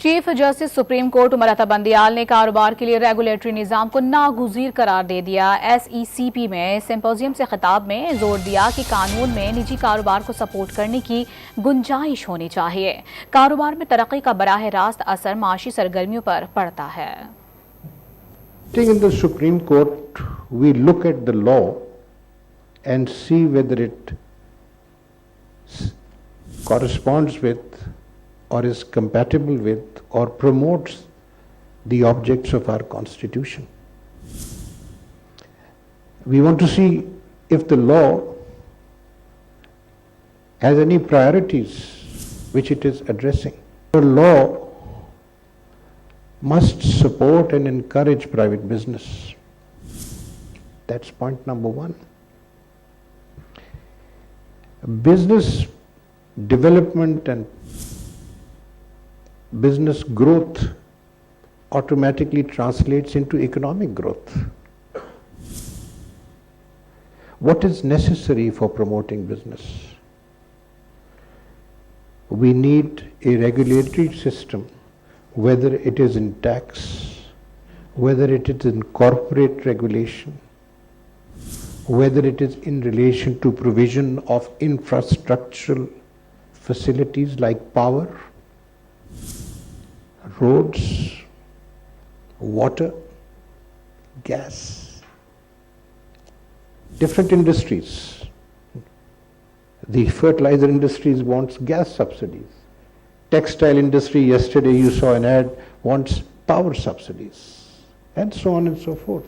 Chief justice supreme court Umar Ata Bandial ने कारोबार के लिए रेगुलेटरी निज़ाम को नागुज़ीर करार दे दिया। SECP में सिंपोजियम से खिताब में जोर दिया कि कानून में निजी कारोबार को सपोर्ट करने की गुंजाइश होनी चाहिए। कारोबार में तरक्की का बराह रास्त असर माशी सरगर्मियों पर पड़ता है। In the Supreme Court, we look at the law and see whether it corresponds with or is compatible with or promotes the objects of our Constitution. We want to see if the law has any priorities which it is addressing. The law must support and encourage private business. That's point number one. Business development and business growth automatically translates into economic growth. What is necessary for promoting business? We need a regulatory system, whether it is in tax, whether it is in corporate regulation, whether it is in relation to provision of infrastructural facilities like power, roads, water, gas. Different industries. The fertilizer industries wants gas subsidies. Textile industry, yesterday you saw an ad, wants power subsidies, and so on and so forth.